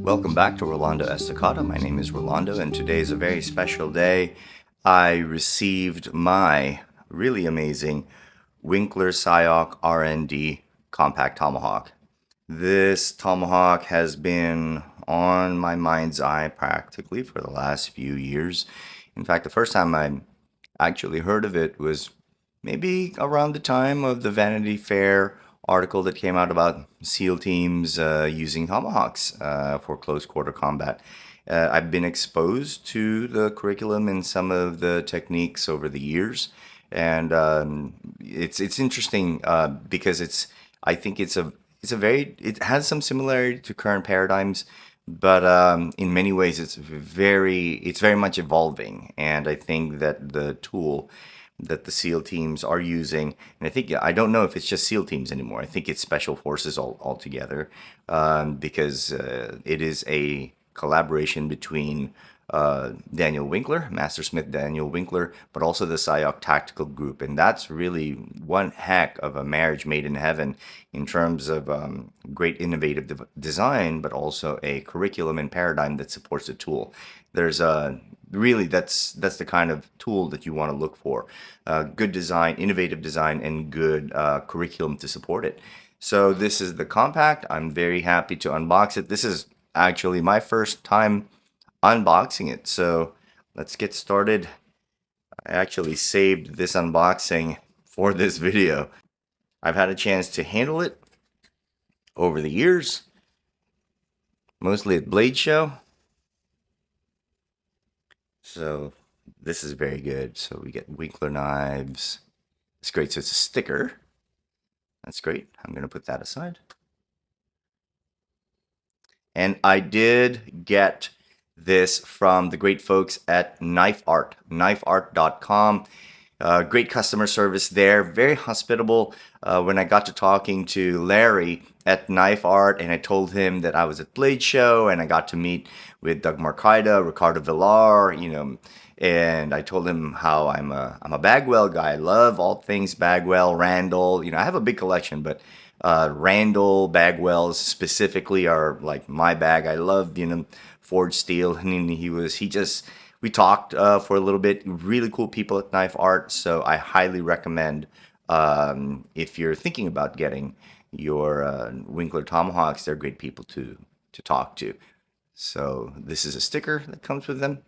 Welcome back to Rolando Estacado. My name is Rolando, and today is a very special day. I received my really amazing Winkler Sayoc RnD compact Tomahawk. This Tomahawk has been on my mind's eye practically for the last few years. In fact, the first time I actually heard of it was maybe around the time of the Vanity Fair article that came out about SEAL teams using tomahawks for close quarter combat. I've been exposed to the curriculum and some of the techniques over the years, and it's interesting because I think it has some similarity to current paradigms, but in many ways it's very much evolving, and I think that the tool that the SEAL teams are using, and I don't know if it's just SEAL teams anymore. I think it's special forces altogether, because it is a collaboration between Daniel Winkler, Master Smith Daniel Winkler, but also the Sayoc Tactical Group, and that's really one heck of a marriage made in heaven in terms of great innovative design, but also a curriculum and paradigm that supports the tool. There's a Really, that's the kind of tool that you want to look for. Good design, innovative design, and good curriculum to support it. So this is the compact. I'm very happy to unbox it. This is actually my first time unboxing it. So let's get started. I actually saved this unboxing for this video. I've had a chance to handle it over the years, mostly at Blade Show. So this is very good. So we get Winkler knives. It's great. So it's a sticker. That's great. I'm going to put that aside. And I did get this from the great folks at Knife Art, knifeart.com. Great customer service there, very hospitable. When I got to talking to Larry at Knife Art, and I told him that I was at Blade Show, and I got to meet with Doug Marcaida, Ricardo Villar, and I told him how I'm a Bagwell guy. I love all things Bagwell, Randall. I have a big collection, but Randall Bagwells specifically are like my bag. I love forged steel, and we talked for a little bit. Really cool people at Knife Art, so I highly recommend if you're thinking about getting your Winkler Tomahawks. They're great people to talk to. So this is a sticker that comes with them.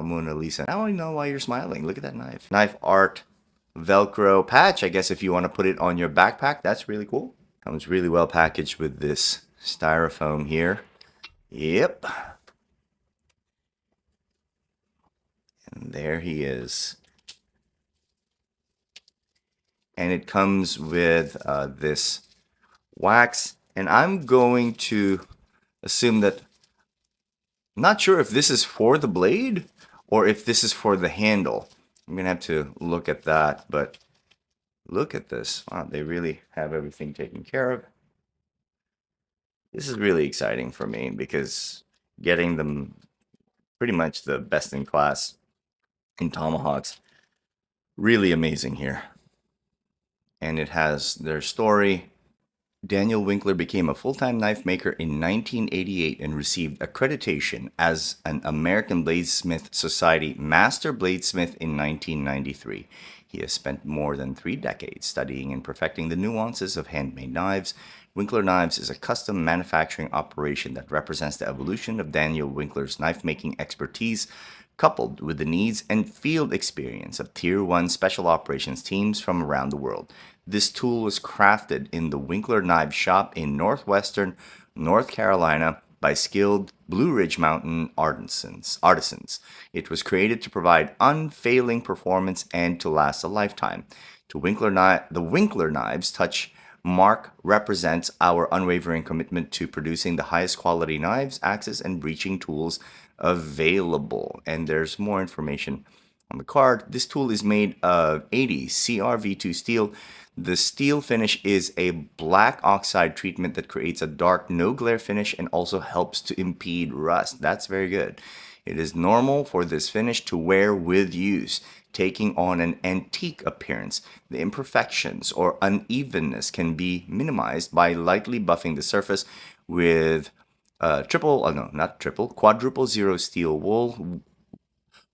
Mona Lisa. Now I know why you're smiling. Look at that knife. Knife Art Velcro patch. I guess if you want to put it on your backpack, that's really cool. Comes really well packaged with this styrofoam here. Yep. And there he is. And it comes with this wax. And I'm going to assume that, not sure if this is for the blade or if this is for the handle. I'm going to have to look at that, but look at this. Wow, they really have everything taken care of. This is really exciting for me because getting them pretty much the best in class in tomahawks, really amazing here. And it has their story. Daniel Winkler became a full-time knife maker in 1988 and received accreditation as an American Bladesmith Society Master Bladesmith in 1993. He has spent more than 3 decades studying and perfecting the nuances of handmade knives. Winkler Knives is a custom manufacturing operation that represents the evolution of Daniel Winkler's knife-making expertise, coupled with the needs and field experience of Tier 1 special operations teams from around the world. This tool was crafted in the Winkler Knife Shop in northwestern North Carolina by skilled Blue Ridge Mountain artisans. It was created to provide unfailing performance and to last a lifetime. The Winkler Knives touch mark represents our unwavering commitment to producing the highest quality knives, axes, and breaching tools available. And there's more information on the card. This tool is made of 80 CRV2 steel. The steel finish is a black oxide treatment that creates a dark, no glare finish and also helps to impede rust. That's very good. It is normal for this finish to wear with use. taking on an antique appearance. The imperfections or unevenness can be minimized by lightly buffing the surface with quadruple zero steel wool.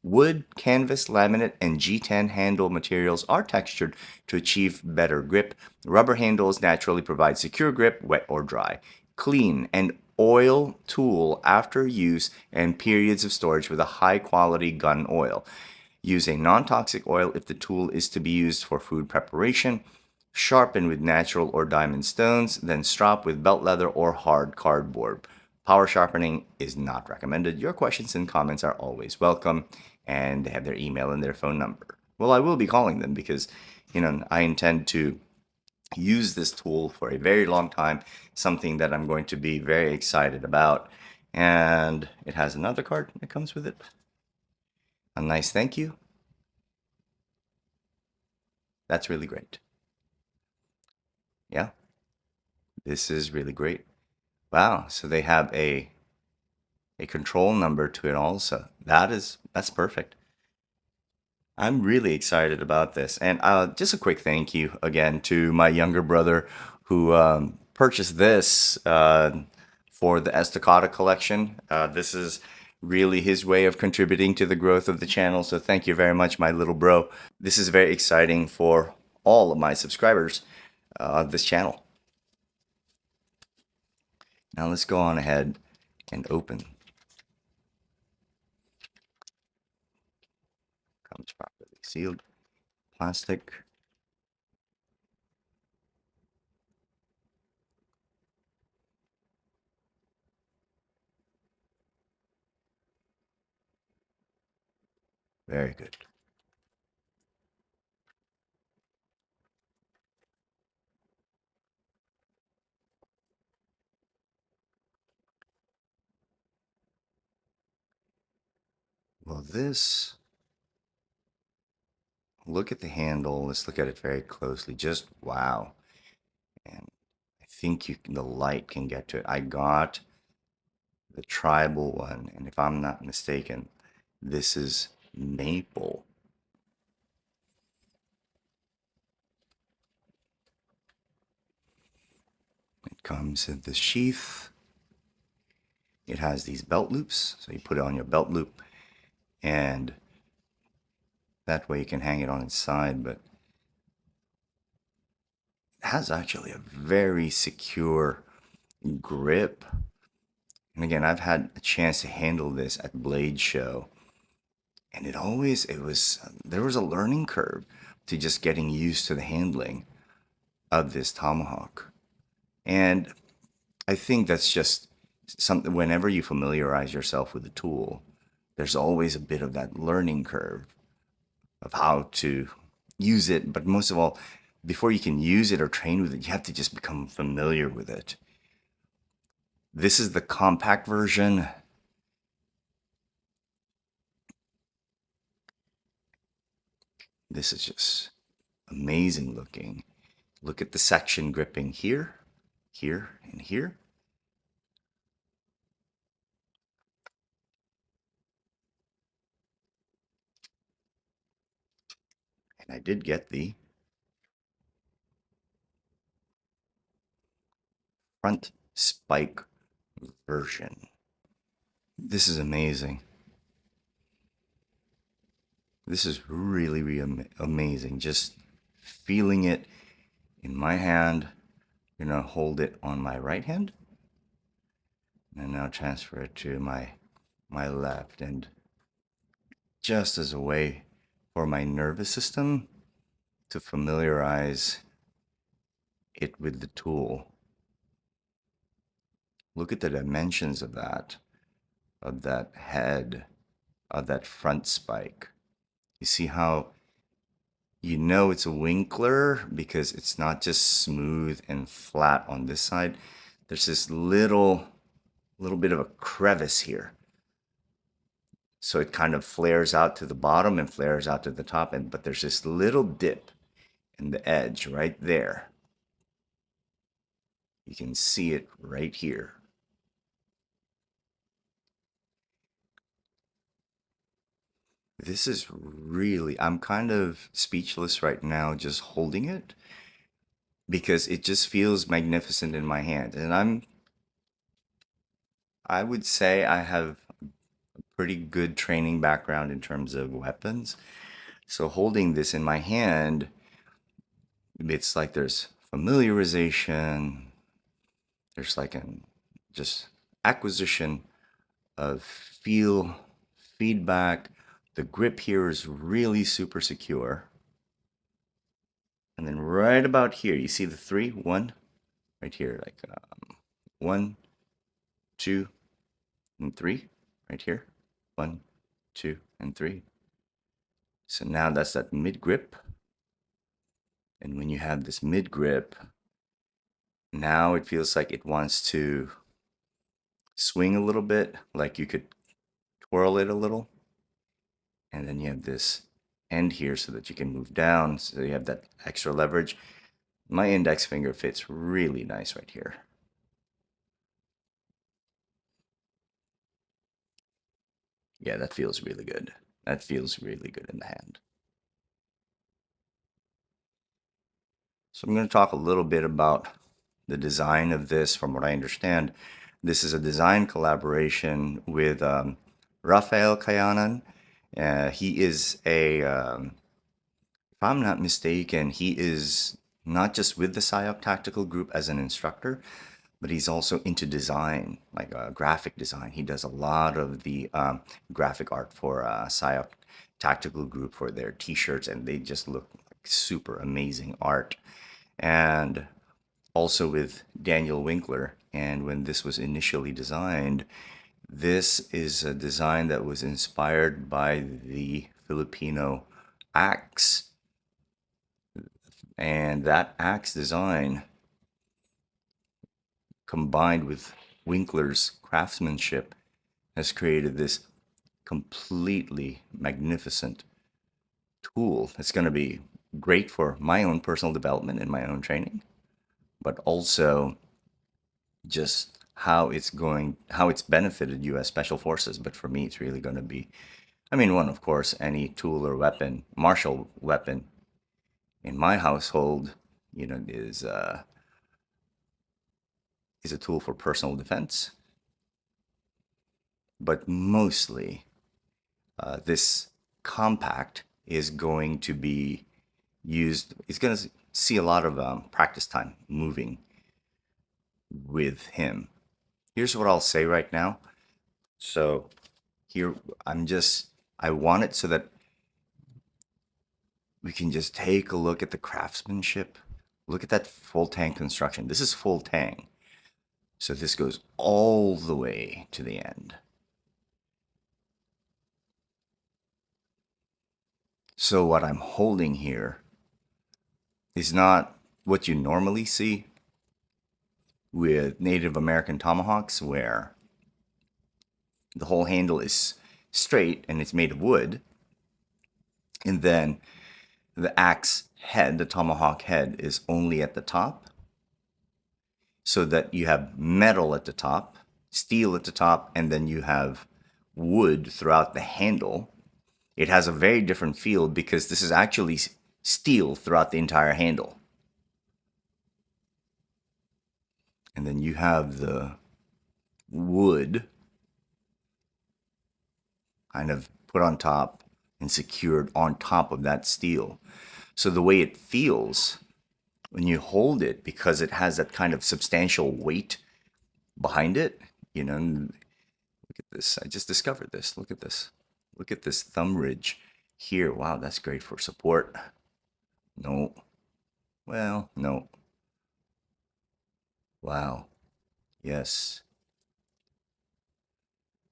Wood, canvas, laminate, and G10 handle materials are textured to achieve better grip. Rubber handles naturally provide secure grip, wet or dry. Clean and oil tool after use and periods of storage with a high quality gun oil. Use a non-toxic oil if the tool is to be used for food preparation. Sharpen with natural or diamond stones, then strop with belt leather or hard cardboard. Power sharpening is not recommended. Your questions and comments are always welcome, and they have their email and their phone number. Well, I will be calling them because, I intend to use this tool for a very long time, something that I'm going to be very excited about. And it has another card that comes with it. A nice thank you. That's really great. Yeah, this is really great. Wow, so they have a control number to it also. That's perfect. I'm really excited about this. And just a quick thank you again to my younger brother who purchased this for the Estacada collection. This is really his way of contributing to the growth of the channel. So thank you very much, my little bro. This is very exciting for all of my subscribers of this channel. Now let's go on ahead and open. Comes properly sealed. Plastic. Very good. Well, look at the handle. Let's look at it very closely. Just wow. And I think the light can get to it. I got the tribal one, and if I'm not mistaken, this is maple. It comes in the sheath. It has these belt loops, so you put it on your belt loop, and that way you can hang it on its side, but it has actually a very secure grip. And again, I've had a chance to handle this at Blade Show, and there was a learning curve to just getting used to the handling of this Tomahawk. And I think that's just something, whenever you familiarize yourself with the tool, there's always a bit of that learning curve of how to use it. But most of all, before you can use it or train with it, you have to just become familiar with it. This is the compact version. This is just amazing looking. Look at the section gripping here, here, and here. And I did get the front spike version. This is amazing. This is really, really amazing. Just feeling it in my hand. I'm gonna hold it on my right hand and now transfer it to my left, and just as a way for my nervous system to familiarize it with the tool. Look at the dimensions of that head, of that front spike. You see how it's a Winkler because it's not just smooth and flat on this side. There's this little bit of a crevice here. So it kind of flares out to the bottom and flares out to the top, but there's this little dip in the edge right there. You can see it right here. This is really, I'm kind of speechless right now just holding it because it just feels magnificent in my hand. And I would say I have pretty good training background in terms of weapons. So holding this in my hand, it's like there's familiarization, there's like an just acquisition of feedback. The grip here is really super secure. And then right about here, you see the three, one, right here, like one, two, and three, right here. One, two, and three. So now that's that mid grip. And when you have this mid grip, now it feels like it wants to swing a little bit, like you could twirl it a little. And then you have this end here so that you can move down. So you have that extra leverage. My index finger fits really nice right here. Yeah, that feels really good. That feels really good in the hand. So I'm going to talk a little bit about the design of this. From what I understand, this is a design collaboration with Rafael Kayanan. He is if I'm not mistaken, he is not just with the Sayoc Tactical Group as an instructor, but he's also into design, like graphic design. He does a lot of the graphic art for Sayoc Tactical Group for their T-shirts, and they just look like super amazing art. And also with Daniel Winkler. And when this was initially designed, this is a design that was inspired by the Filipino axe. And that axe design, combined with Winkler's craftsmanship, has created this completely magnificent tool. It's going to be great for my own personal development and my own training, but also just how it's benefited U.S. Special Forces. But for me, it's really going to be, I mean, one, of course, any tool or weapon, martial weapon in my household, is a tool for personal defense. But mostly, this compact is going to be used. It's going to see a lot of practice time moving with him. Here's what I'll say right now. So here, I want it so that we can just take a look at the craftsmanship. Look at that full tang construction. This is full tang. So this goes all the way to the end. So what I'm holding here is not what you normally see with Native American tomahawks, where the whole handle is straight and it's made of wood. And then the axe head, the tomahawk head, is only at the top, so that you have metal at the top, steel at the top, and then you have wood throughout the handle. It has a very different feel because this is actually steel throughout the entire handle. And then you have the wood kind of put on top and secured on top of that steel. So the way it feels when you hold it, because it has that kind of substantial weight behind it, look at this. I just discovered this. Look at this. Look at this thumb ridge here. Wow, that's great for support. No. Well, no. Wow. Yes.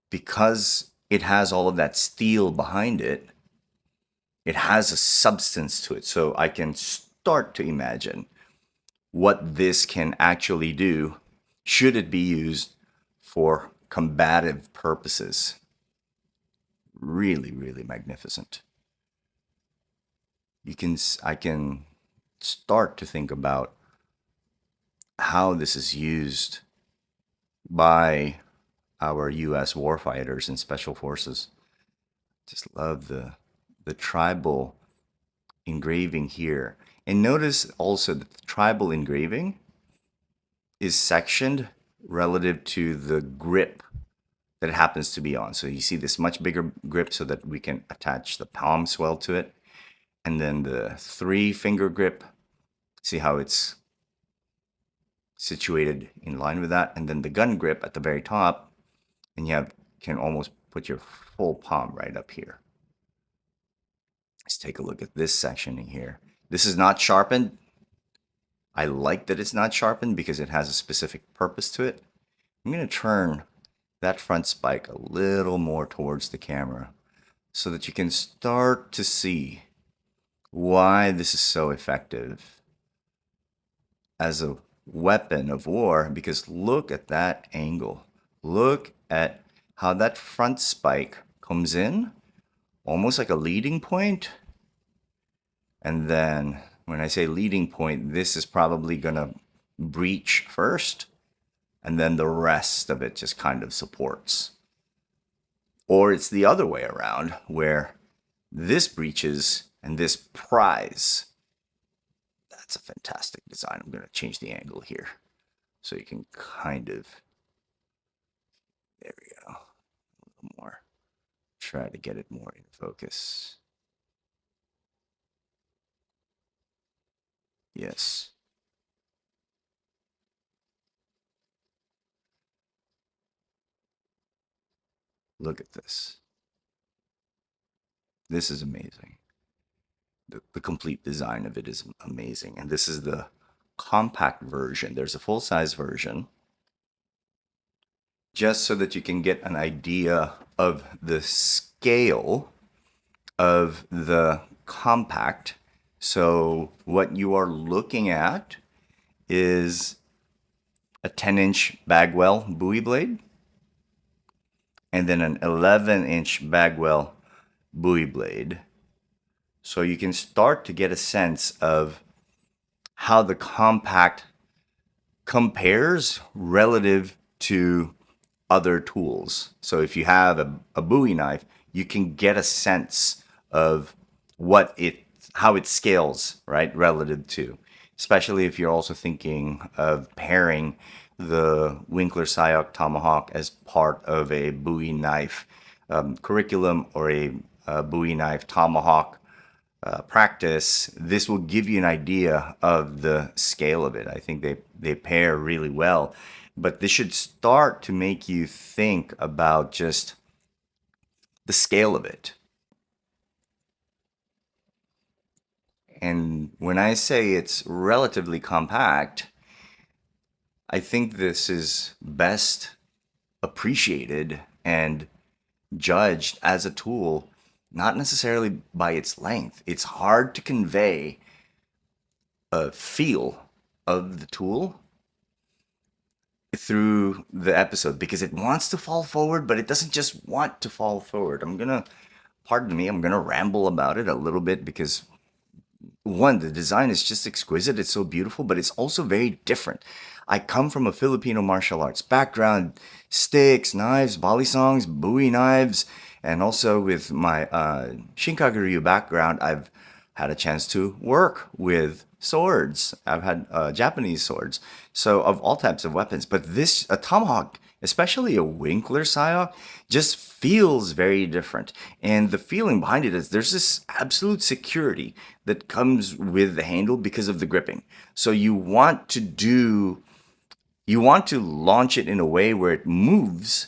Because it has all of that steel behind it, it has a substance to it. So I can start to imagine what this can actually do should it be used for combative purposes. Really, really magnificent. I can start to think about how this is used by our U.S. warfighters and special forces Just love the tribal engraving here. And notice also that the tribal engraving is sectioned relative to the grip that it happens to be on. So you see this much bigger grip so that we can attach the palm swell to it. And then the 3-finger grip, see how it's situated in line with that. And then the gun grip at the very top, and you can almost put your full palm right up here. Let's take a look at this sectioning here. This is not sharpened. I like that it's not sharpened because it has a specific purpose to it. I'm going to turn that front spike a little more towards the camera so that you can start to see why this is so effective as a weapon of war, because look at that angle. Look at how that front spike comes in, almost like a leading point. And then when I say leading point, this is probably going to breach first, and then the rest of it just kind of supports. Or it's the other way around, where this breaches and this pries. That's a fantastic design. I'm going to change the angle here so you can kind of, there we go, a little more. Try to get it more in focus. Yes. Look at this. This is amazing. The complete design of it is amazing. And this is the compact version. There's a full-size version, just so that you can get an idea of the scale of the compact. So what you are looking at is a 10-inch Bagwell buoy blade, and then an 11-inch Bagwell buoy blade. So you can start to get a sense of how the compact compares relative to other tools. So if you have a Bowie knife, you can get a sense of how it scales, right, relative to, especially if you're also thinking of pairing the Winkler Sayoc Tomahawk as part of a Bowie knife curriculum, or a Bowie knife Tomahawk practice. This will give you an idea of the scale of it. I think they pair really well. But this should start to make you think about just the scale of it. And when I say it's relatively compact, I think this is best appreciated and judged as a tool, not necessarily by its length. It's hard to convey a feel of the tool through the episode because it wants to fall forward, but it doesn't just want to fall forward. Pardon me, I'm gonna ramble about it a little bit because one, the design is just exquisite. It's so beautiful, but it's also very different. I come from a Filipino martial arts background, sticks, knives, balisongs, Bowie knives, and also with my Shinkaguryu background, I've had a chance to work with swords. I've had Japanese swords, so of all types of weapons. But a tomahawk, especially a Winkler Sayoc, just feels very different. And the feeling behind it is there's this absolute security that comes with the handle because of the gripping. So you want to launch it in a way where it moves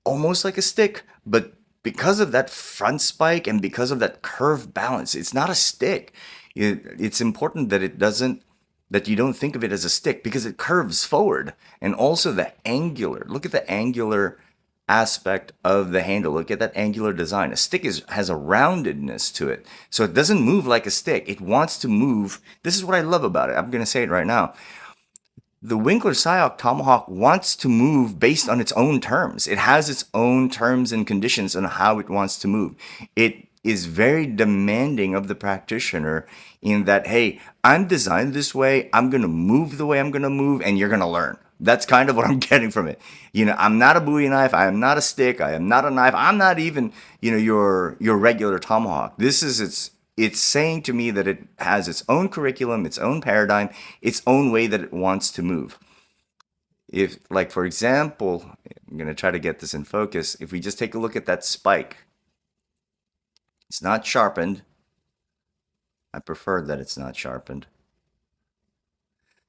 almost like a stick, but because of that front spike and because of that curved balance, it's not a stick. It's important that you don't think of it as a stick because it curves forward. And also look at the angular aspect of the handle. Look at that angular design. A stick has a roundedness to it. So it doesn't move like a stick. It wants to move. This is what I love about it. I'm going to say it right now. The Winkler Sayoc Tomahawk wants to move based on its own terms. It has its own terms and conditions on how it wants to move. It is very demanding of the practitioner in that, hey, I'm designed this way. I'm going to move the way I'm going to move, and you're going to learn. That's kind of what I'm getting from it. I'm not a Bowie knife. I am not a stick. I am not a knife. I'm not even, your regular tomahawk. It's saying to me that it has its own curriculum, its own paradigm, its own way that it wants to move. If, like, for example, I'm going to try to get this in focus. If we just take a look at that spike, it's not sharpened. I prefer that it's not sharpened.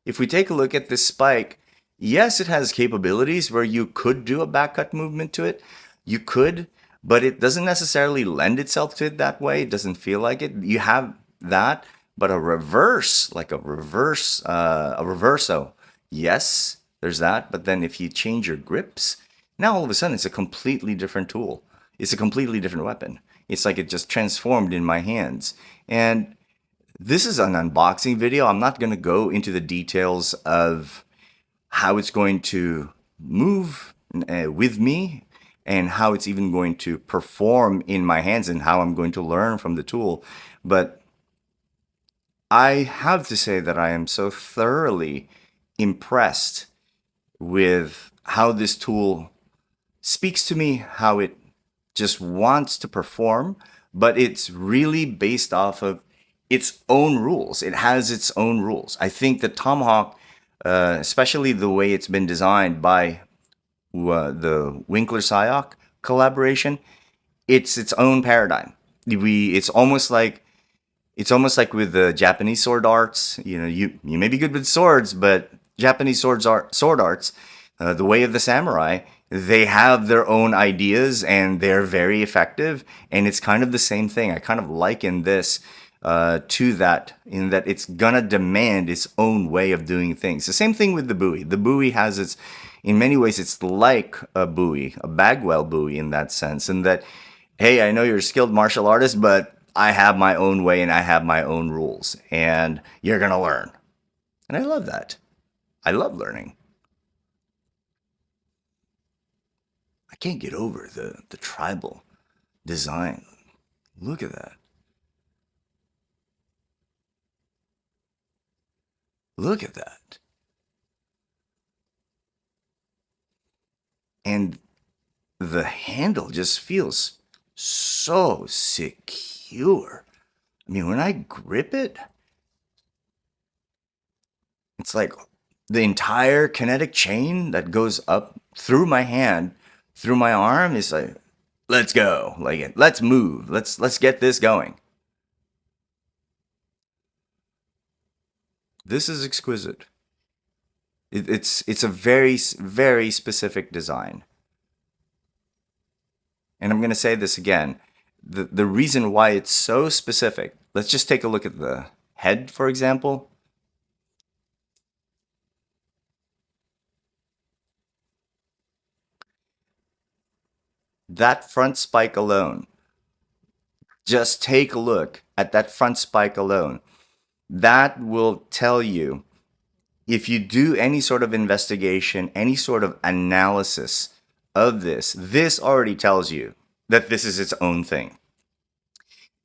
If we take a look at this spike, yes, it has capabilities where you could do a back cut movement to it. You could, but it doesn't necessarily lend itself to it that way. It doesn't feel like it. You have that, but a reverse, like a reverso, yes, there's that. But then if you change your grips, now all of a sudden it's a completely different tool. It's a completely different weapon. It's like it just transformed in my hands. And this is an unboxing video. I'm not going to go into the details of how it's going to move with me and how it's even going to perform in my hands and how I'm going to learn from the tool. But I have to say that I am so thoroughly impressed with how this tool speaks to me, how it just wants to perform, but it's really based off of its own rules. It has its own rules. I think the Tomahawk, especially the way it's been designed by the Winkler Sayoc collaboration, it's its own paradigm. It's almost like with the Japanese sword arts. You may be good with swords, but Japanese sword arts, the way of the samurai, they have their own ideas and they're very effective. And it's kind of the same thing. I kind of liken this to that, in that it's gonna demand its own way of doing things. The same thing with the Bowie. The Bowie has its, in many ways, it's like a Bowie, a Bagwell Bowie in that sense. And that, hey, I know you're a skilled martial artist, but I have my own way and I have my own rules, and you're gonna learn. And I love that. I love learning. I can't get over the tribal design. Look at that. Look at that. And the handle just feels so secure. I mean, when I grip it, it's like the entire kinetic chain that goes up through my hand, through my arm, is like, let's go. Like, let's move. Let's get this going. This is exquisite. It's a very, very specific design. And I'm going to say this again. The reason why it's so specific, let's just take a look at the head, for example. That front spike alone, just take a look at that front spike alone. That will tell you, if you do any sort of investigation, any sort of analysis of this already tells you that this is its own thing.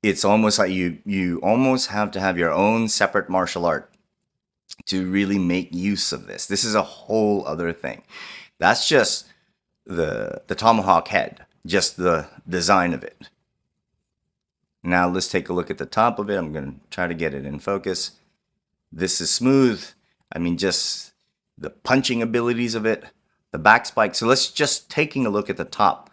It's almost like you almost have to have your own separate martial art to really make use of this. This is a whole other thing. That's just the tomahawk head, just the design of it. Now let's take a look at the top of it. I'm going to try to get it in focus. This is smooth. I mean, just the punching abilities of it, the back spike. So let's just taking a look at the top.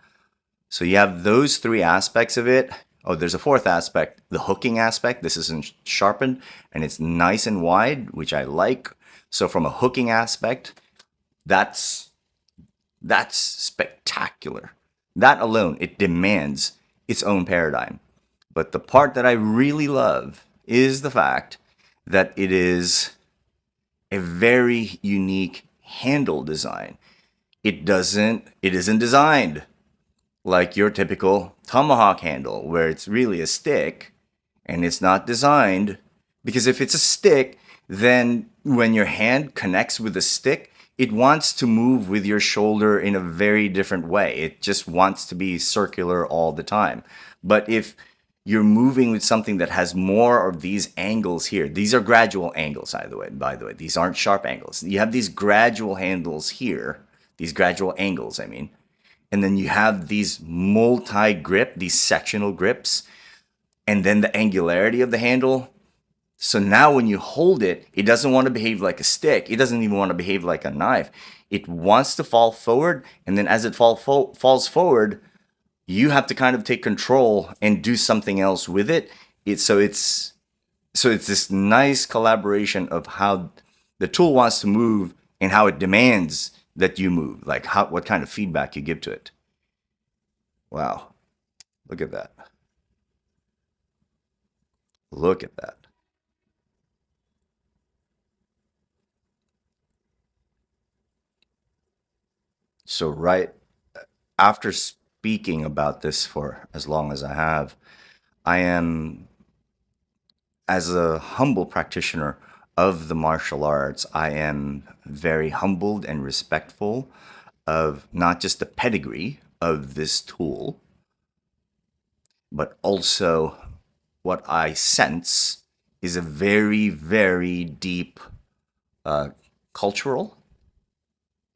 So you have those three aspects of it. Oh, there's a fourth aspect, the hooking aspect. This isn't sharpened and it's nice and wide, which I like. So from a hooking aspect, that's spectacular. That alone, it demands its own paradigm. But the part that I really love is the fact that it is a very unique handle design. It isn't designed like your typical tomahawk handle, where it's really a stick, and it's not designed, because if it's a stick, then when your hand connects with the stick, it wants to move with your shoulder in a very different way. It just wants to be circular all the time. But if you're moving with something that has more of these angles here. These are gradual angles, by the way. These aren't sharp angles. You have these gradual handles here, these gradual angles, I mean. And then you have these multi-grip, these sectional grips, and then the angularity of the handle. So now when you hold it, it doesn't want to behave like a stick. It doesn't even want to behave like a knife. It wants to fall forward, and then as it falls forward, you have to kind of take control and do something else with it. So it's this nice collaboration of how the tool wants to move and how it demands that you move, like what kind of feedback you give to it. Wow, look at that. Look at that. So right after speaking about this for as long as I have, I am, as a humble practitioner of the martial arts, I am very humbled and respectful of not just the pedigree of this tool, but also what I sense is a very, very deep cultural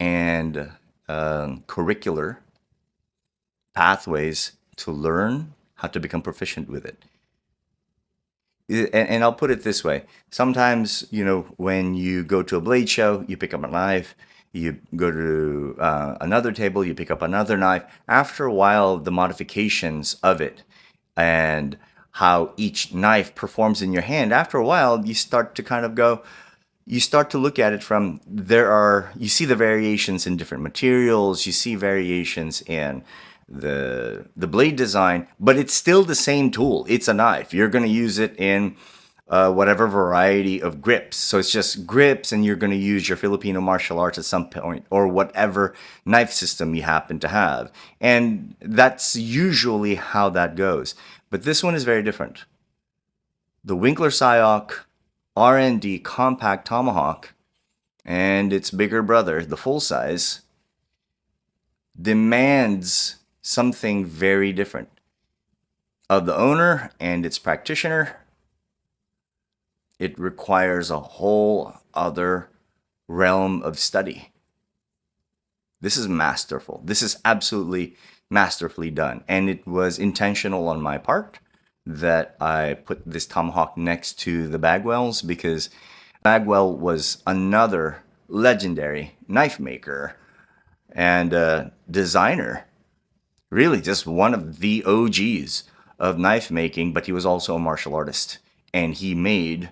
and curricular pathways to learn how to become proficient with it. And I'll put it this way. Sometimes, when you go to a blade show, you pick up a knife. You go to another table, you pick up another knife. After a while, the modifications of it and how each knife performs in your hand, after a while, you start to look at it from, you see the variations in different materials, you see variations in the blade design, but it's still the same tool. It's a knife. You're going to use it in whatever variety of grips. So it's just grips, and you're going to use your Filipino martial arts at some point, or whatever knife system you happen to have. And that's usually how that goes. But this one is very different. The Winkler Sayoc RnD compact Tomahawk and its bigger brother, the full size, demands something very different of the owner and its practitioner. It requires a whole other realm of study. This is masterful. This is absolutely masterfully done. And it was intentional on my part that I put this Tomahawk next to the Bagwell's, because Bagwell was another legendary knife maker and designer. Really just one of the OGs of knife making, but he was also a martial artist. And he made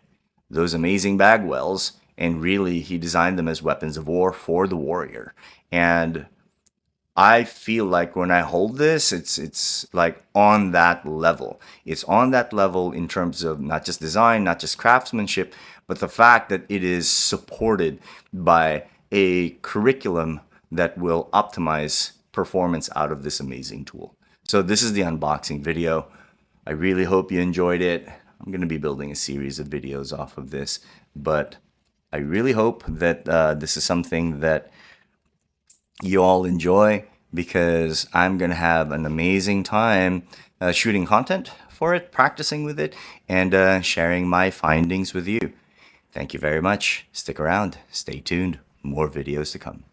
those amazing Bagwells, and really he designed them as weapons of war for the warrior. And I feel like when I hold this, it's like on that level. It's on that level in terms of not just design, not just craftsmanship, but the fact that it is supported by a curriculum that will optimize performance out of this amazing tool. So this is the unboxing video. I really hope you enjoyed it. I'm going to be building a series of videos off of this, but I really hope that this is something that you all enjoy, because I'm going to have an amazing time shooting content for it, practicing with it, and sharing my findings with you. Thank you very much. Stick around. Stay tuned. More videos to come.